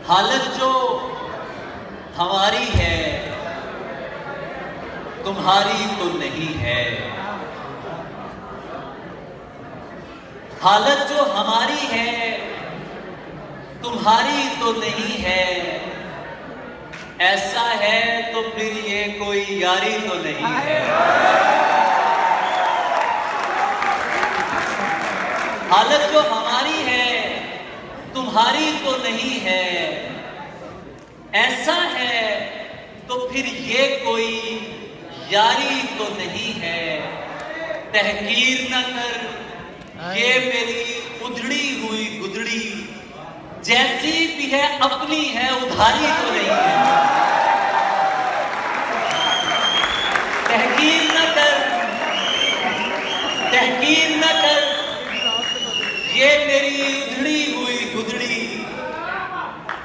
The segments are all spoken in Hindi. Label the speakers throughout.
Speaker 1: हालत जो हमारी है तुम्हारी तो नहीं है। हालत जो हमारी है तुम्हारी तो नहीं है। ऐसा है तो फिर ये कोई यारी तो नहीं है। हालत जो हमारी है तुम्हारी तो नहीं है। ऐसा है तो फिर ये कोई यारी तो नहीं है। तहकीर न कर ये मेरी उधड़ी हुई गुदड़ी, जैसी भी है अपनी है उधारी तो नहीं है। तहकीर न कर, तहकीर न कर ये मेरी उधड़ी हुई गुदड़ी,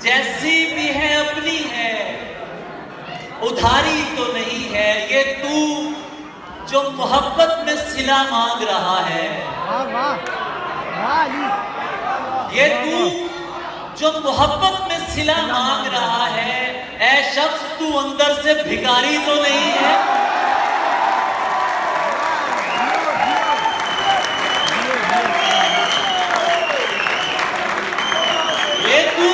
Speaker 1: जैसी भी है अपनी है उधारी तो नहीं है। ये तू जो मोहब्बत में सिला मांग रहा है, ये तू जो मोहब्बत में सिला मांग रहा है, ऐ शख्स तू अंदर से भिखारी तो नहीं है। ये तू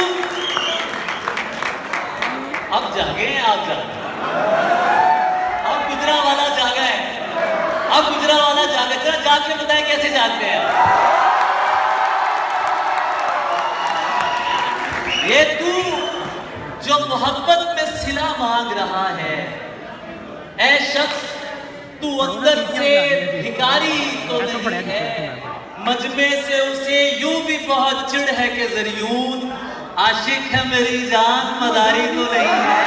Speaker 1: अब जागे हैं, आप जागे, अब गुजरावाला जागा है, अब गुजरावाला जागा। जरा जाग के बताएं कैसे जागते हैं। ये तू जो मोहब्बत में सिला मांग रहा है, ऐ शख्स तू अंदर से भिखारी तो नहीं है। मजमे से उसे यूं भी बहुत चिढ़ है कि जरियून आशिक है मेरी जान मदारी तो नहीं है।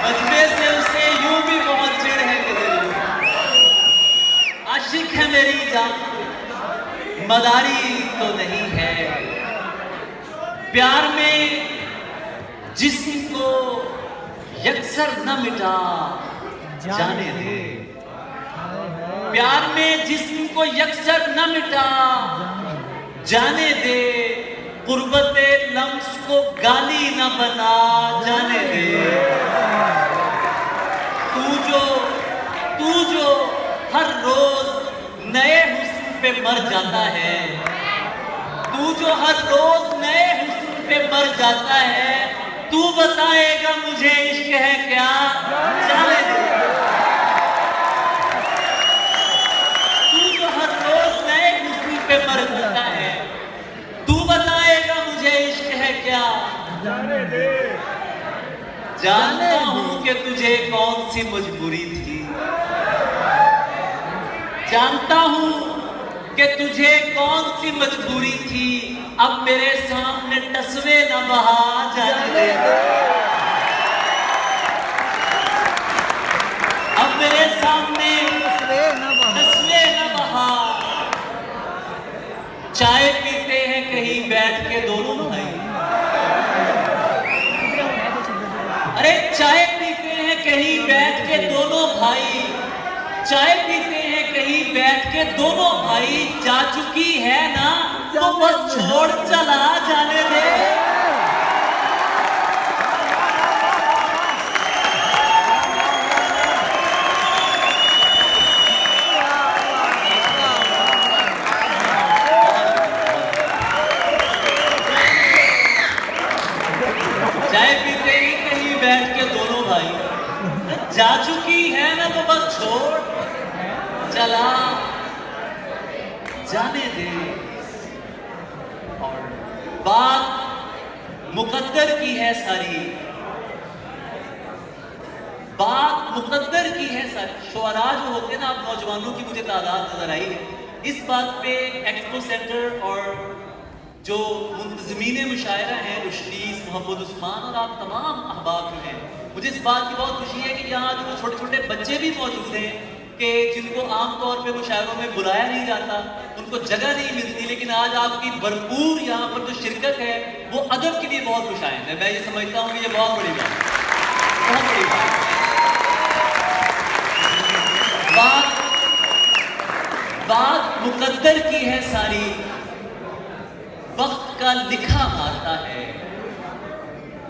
Speaker 1: मजमे से उसे यूं भी बहुत चिढ़ है कि जरियून आशिक है मेरी जान मदारी तो नहीं है। प्यार में जिस्म को यकसर न मिटा जाने दे। प्यार में जिस्म को यकसर न मिटा जाने दे। कुर्बते लम्स को गाली न बना जाने दे। तू जो हर रोज नए हुस्न पे मर जाता है, तू जो हर रोज नए हुस्न पे मर जाता है, तू बताएगा मुझे इश्क है क्या जाने दे। तू जो हर रोज नए हुस्न पे मर जाता है, तू बताएगा मुझे इश्क है क्या जाने दे। जानता हूं कि तुझे कौन सी मजबूरी थी, जानता हूं कि तुझे कौन सी मजबूरी थी। अब मेरे सामने तस्वे न बहा जाने दे। अब मेरे सामने तस्वे न बहा। चाय पीते हैं कहीं बैठ के दोनों भाई। अरे चाय पीते हैं कहीं बैठ के दोनों भाई। चाय पीते हैं कहीं बैठ के दोनों भाई। जा चुकी है ना तो बस छोड़ चला जाने दे। चाय पीते ही कहीं बैठ के दोनों भाई। जा चुकी है ना तो बस छोड़ चला जाने दे। और बात मुकद्दर की है सारी, बात मुकद्दर की है सारी। शुअरा जो होते हैं ना, आप नौजवानों की मुझे तादाद नजर आई है इस बात पे। एक्सपो सेंटर और जो मुंतज़मीन मुशायरा हैं, रुशनीस, मोहम्मद उस्मान और आप तमाम अहबाब जो हैं, मुझे इस बात की बहुत खुशी है कि यहाँ जो छोटे छोटे बच्चे भी मौजूद हैं कि जिनको आमतौर पे मुशायरों में बुलाया नहीं जाता, उनको जगह नहीं मिलती। लेकिन आज आपकी भरपूर यहाँ पर जो शिरकत है वो अदब के लिए बहुत खुशाइंद है। मैं ये समझता हूँ कि ये बहुत बड़ी बात है, बहुत बड़ी बात। बात मुकद्दर की है सारी, वक्त का लिखा मारता है।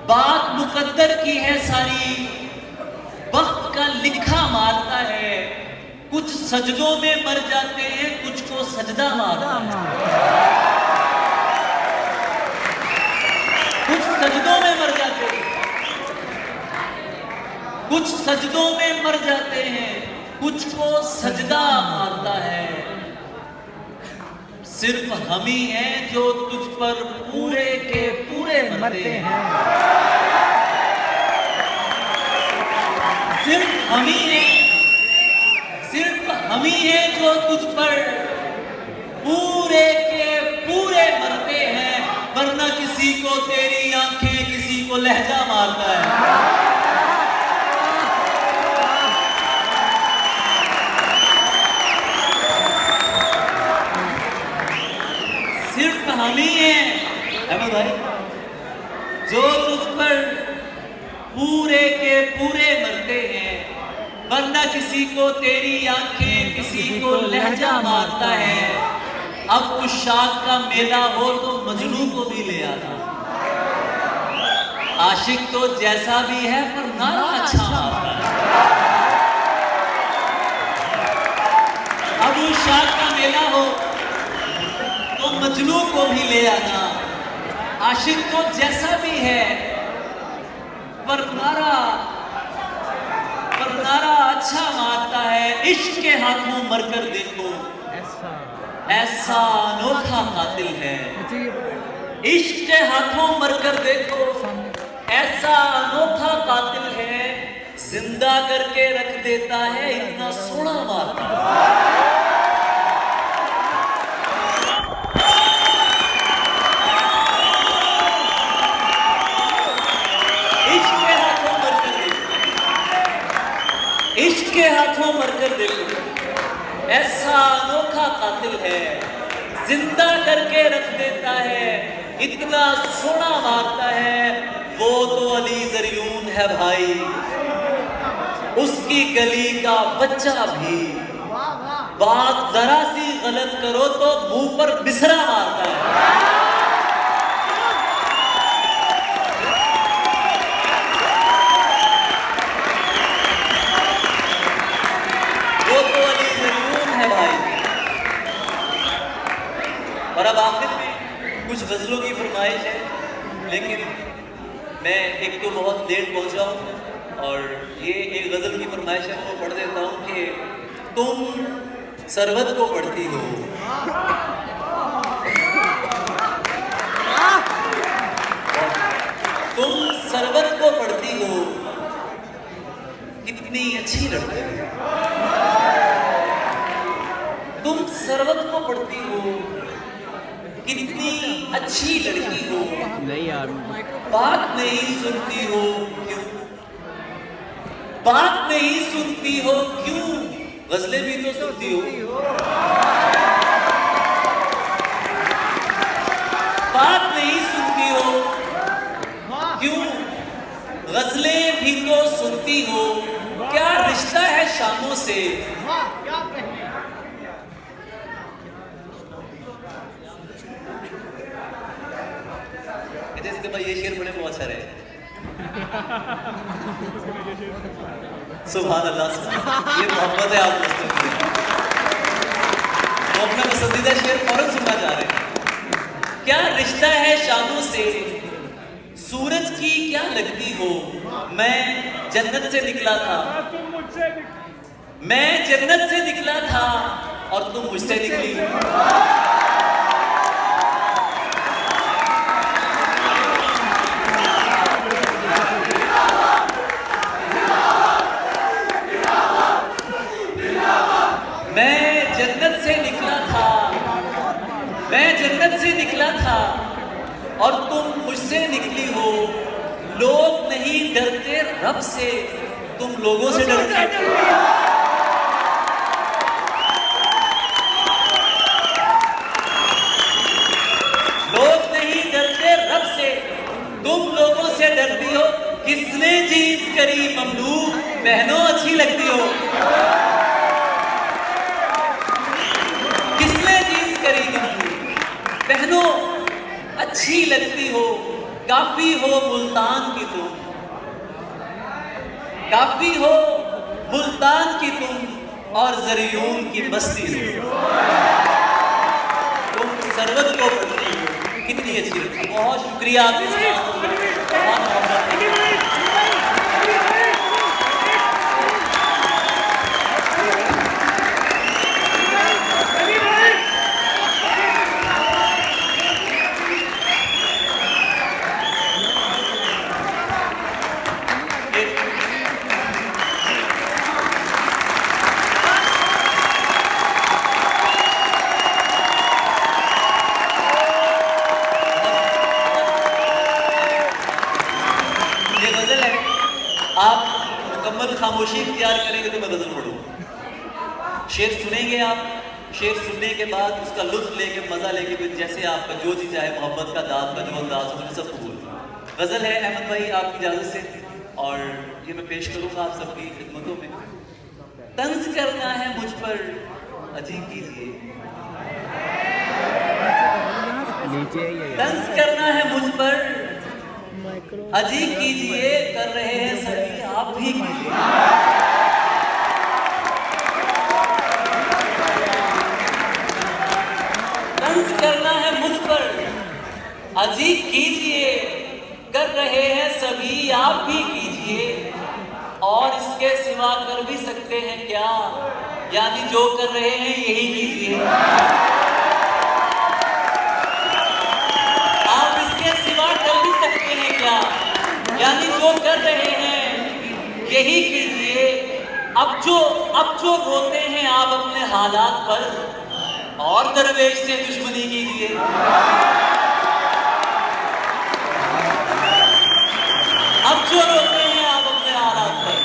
Speaker 1: बात मुकद्दर की है सारी, वक्त का लिखा मारता है। कुछ सजदों में मर जाते हैं, कुछ को सजदा मारता है। कुछ सजदों में मर जाते हैं, कुछ सजदों में मर जाते हैं, कुछ को सजदा मारता है। सिर्फ हम ही हैं जो तुझ पर पूरे के पूरे मरते हैं। सिर्फ हम ही हैं, सिर्फ हम ही हैं जो तुझ पर पूरे के पूरे मरते हैं। वरना किसी को तेरी आंखें, किसी को लहजा मारता है। सिर्फ हम ही हैं अहमद भाई जो तुझ पर पूरे के पूरे मरते हैं। वरना किसी को तेरी आंखें, किसी को लहजा मारता है। अब उशाक का मेला हो तो मजनू को भी ले आना। आशिक तो जैसा भी है पर नारा अच्छा मारता है। अब उशाक का मेला हो तो मजनू को भी ले आना। आशिक तो जैसा भी है पर नारा अच्छा मारता है। इश्क के हाथों मरकर देखो ऐसा अनोखा कातिल है। इश्क के हाथों मरकर देखो ऐसा अनोखा कातिल है। जिंदा करके रख देता है, इतना सोना मारता है। इश्क के हाथों मरकर देखो ऐसा अनोखा कातिल है। जिंदा करके रख देता है, इतना सोना मारता है। वो तो अली ज़रियून है भाई, उसकी गली का बच्चा भी। बात जरा सी गलत करो तो मुंह पर मिसरा मारता है। और अब आखिर में कुछ गज़लों की फरमाइश है, लेकिन मैं एक तो बहुत लेट पहुंचा हूँ और ये एक गज़ल की फरमाइश है, वो पढ़ देता हूँ कि तुम सरबत को पढ़ती हो, तुम सरबत को पढ़ती हो, कितनी अच्छी लड़की हो। तुम सरबत को पढ़ती हो, कितनी अच्छी लड़की हो।
Speaker 2: नहीं यार,
Speaker 1: बात नहीं सुनती हो क्यों? बात नहीं सुनती हो क्यों? गजलें भी तो सुनती हो। बात नहीं सुनती हो क्यों? गजलें भी तो सुनती हो। क्या रिश्ता है शामों से? इसके बाद ये शेर बड़े बहुत सारे हैं। सुभान अल्लाह, ये मोहब्बत है। आप वो अपना पसंदीदा शेर फौरन सुनना चाह रहे हैं। क्या रिश्ता है शामों से, सूरज की क्या लगती हो। मैं जन्नत से निकला था, मैं जन्नत से निकला था और तुम मुझसे निकली। मैं जन्नत से निकला था, मैं जन्नत से निकला था और तुम मुझसे निकली हो। लोग नहीं डरते रब से, तुम लोगों से डरते हो। लोग नहीं डरते रब से, तुम लोगों से डरती हो। किसने जीत करी ममलूक, बहनों अच्छी लगती हो। किसने काफी हो मुल्तान की तुम, काफी हो मुल्तान की तुम और ज़रियून की बस्ती हो, तुम सरवत को पढ़ती हो। कितनी अच्छी लगती। बहुत शुक्रिया आपके साथ, बहुत मोहब्बत है। आप मुकम्मल खामोशी इख्तियार करेंगे तो मैं गजल पढ़ूंगा। शेर सुनेंगे आप, शेर सुनने के बाद उसका लुत्फ लेके मजा लेके फिर जैसे आपका जो जी चाहे मोहब्बत का दाद का जो अंदाज हो सब कबूल। गजल है अहमद भाई आपकी इजाजत से, और ये मैं पेश करूंगा आप सबकी खिदमतों में। तंज करना है मुझ पर अजीब कीजिए, तंज करना है मुझ पर अजीब कीजिए, कर रहे हैं सभी आप भी कीजिए। तंज करना है मुझ पर अजीब कीजिए, कर रहे हैं सभी आप भी कीजिए, और इसके सिवा कर भी सकते हैं क्या, यानी जो कर रहे हैं यही कीजिए। आप इसके सिवा कर भी सकते हैं क्या, यानी जो कर रहे हैं यही कीजिए। अब जो रोते हैं आप अपने हालात पर, और दरवेश से दुश्मनी कीजिए। अब जो रोते हैं आप अपने हालात पर,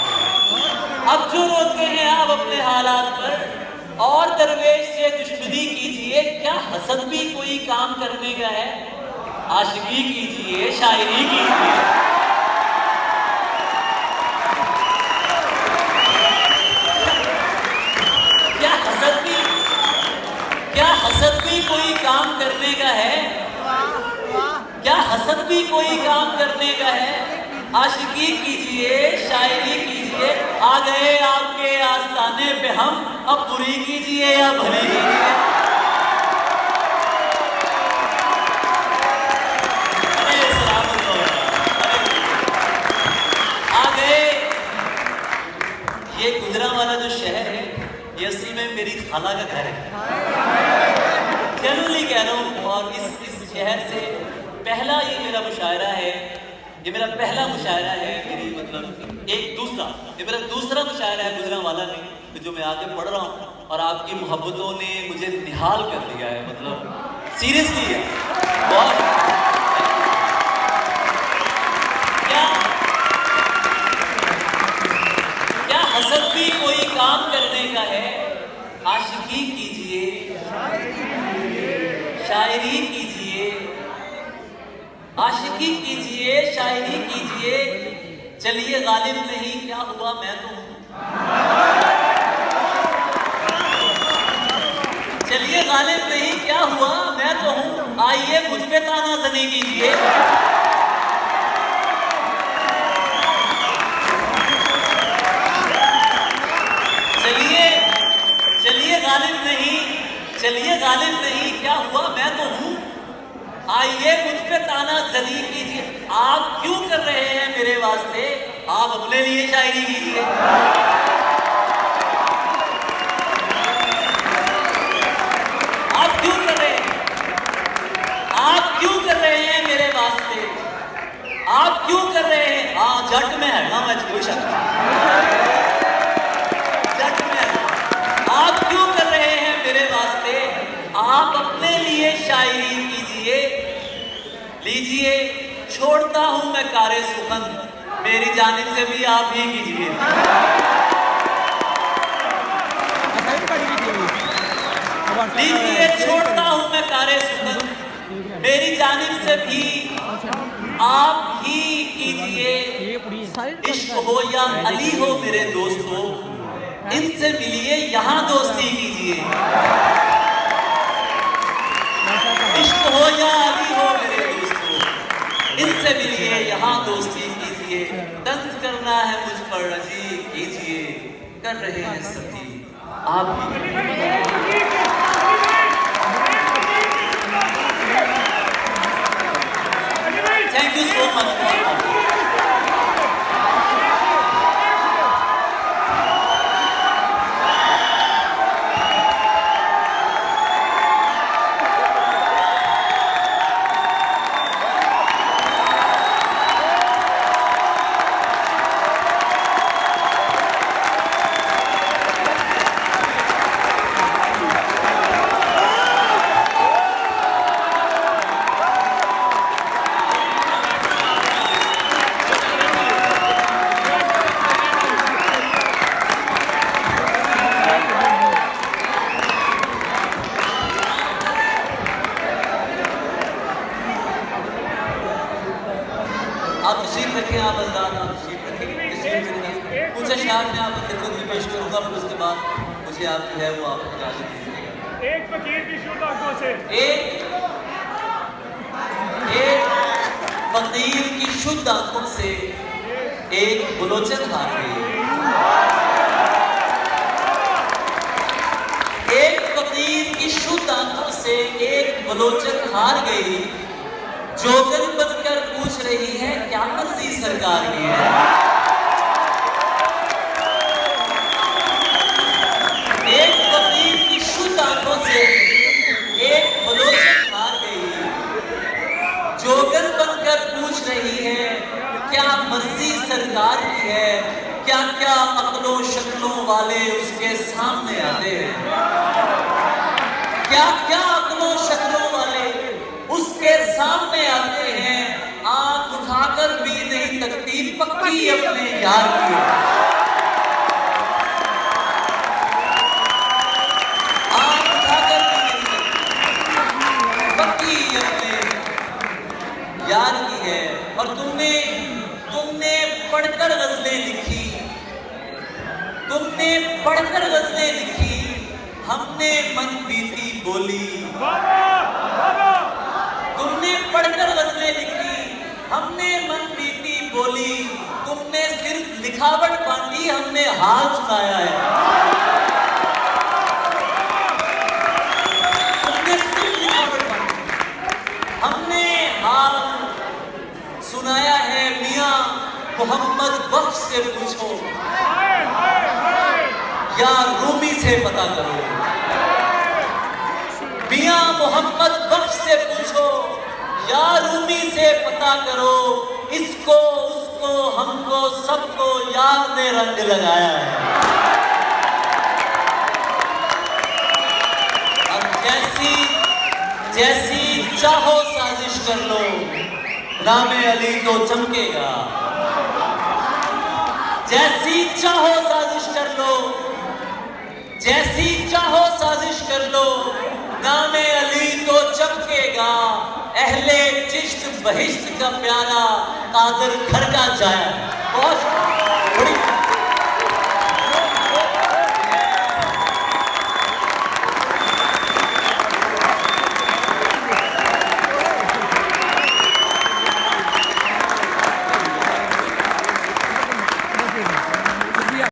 Speaker 1: अब जो रोते हैं आप अपने हालात पर, और दरवेश से दुश्मनी कीजिए। क्या हसद भी कोई काम करने का है, आशिकी कीजिए, शायरी कीजिए। क्या हसद भी कोई काम करने का है, क्या हसद भी कोई काम करने का है, आशिकी कीजिए, शायरी कीजिए। आ गए आपके आस्ताने पे हम, अब बुरी कीजिए या भली कीजिए। अरे सलामत हो, आ गए। ये गुजरांवाला जो शहर है, ये असल में मेरी खाला का घर है, जनरली कह रहा हूँ। और इस शहर से पहला ये मेरा मुशायरा है, ये मेरा पहला मुशायरा है, मेरी मतलब ये मेरा दूसरा मुशायरा है गुजरांवाला में, जो मैं आगे पढ़ रहा हूँ। और आपकी मोहब्बतों ने मुझे निहाल कर दिया है, मतलब सीरियसली है बहुत। क्या हसद भी कोई काम करने का है, आशिकी कीजिए, शायरी कीजिए, आशिकी कीजिए, शायरी कीजिए। चलिए गालिब नहीं, क्या हुआ मैं तो हूं। चलिए गालिब नहीं, क्या हुआ मैं तो हूं। आइए मुझ पे ताना ज़नी कीजिए। चलिए गालिब नहीं, चलिए गालिब नहीं, क्या हुआ मैं तो हूं। आइए मुझ पे ताना ज़नी कीजिए। आप क्यों कर रहे हैं मेरे वास्ते, आप अपने लिए शायरी कीजिए। आप क्यों कर रहे हैं, आप क्यों कर रहे हैं मेरे वास्ते, आप क्यों कर रहे हैं। हाँ जट में है ना, मैं कोई शक नहीं, जट में है। आप क्यों कर रहे हैं मेरे वास्ते, आप अपने लिए शायरी कीजिए। लीजिए छोड़ता हूं मैं कारे सुखन, मेरी जानिब से भी आप ही कीजिए। लीजिए छोड़ता हूं मैं कारे सुखन, मेरी जानिब से भी आप ही कीजिए। इश्क हो या अली हो मेरे दोस्तों, इनसे मिलिए यहाँ दोस्ती कीजिए। इश्क हो या अली हो मेरे दोस्तों, इनसे मुझसे मिलिए यहाँ दोस्ती कीजिए, तंज करना है मुझ पर रजी कीजिए, कर रहे हैं सभी आप भी। Thank you so much. आप तशरीफ रखें, आप आजाद, आप तशरीफ रखें, तशरीफ रखें। कुछ अशआर में आपकी खिदमत में पेश करूँगा, फिर उसके बाद मुझे आप जो है वो आप इजाज़त दीजिएगा।
Speaker 2: एक फकीर की शुद्ध आंखों से
Speaker 1: एक फकीर की शुद्ध आंखों से एक बलोचन हार गई। एक फकीर की शुद्ध आंखों से एक बलोचन हार गई, जोगन बनकर पूछ रही है क्या मर्जी सरकार की है। एक फकीर की शुद्ध आंखों से एक बलोचन हार गई, जोगन बनकर पूछ रही है क्या मर्जी सरकार की है। क्या क्या अक्लों शक्लों वाले उसके सामने आते हैं, क्या क्या अक्लों शक्लों वाले उसके सामने आते हैं। आंख उठाकर भी नहीं तकती पक्की अपने यार की, आंख उठाकर भी नहीं तकती पक्की अपने यार की है। और तुमने पढ़कर गजलें लिखी, तुमने पढ़कर गजलें लिखी, हमने मन बीती बोली। तुमने पढ़कर गजलें लिखी, हमने मन बीती बोली। तुमने सिर्फ लिखावट बांटी, हमने हाल सुनाया है। तुमने सिर्फ लिखावट बांटी, हमने हाल सुनाया है। मियां मोहम्मद बख्श से पूछो या रूमी से पता करो। मियां मोहम्मद बख्श से पूछो या रूमी से पता करो। इसको उसको हमको सबको यार ने रंग लगाया है। अब जैसी चाहो साजिश कर लो, नामे अली तो चमकेगा। जैसी चाहो साजिश कर लो, जैसी चाहो साजिश कर लो, नामे अली तो चमकेगा। अहले चिश्त बहिश्त का प्यारा कादर घर का जाया। बहुत बड़ी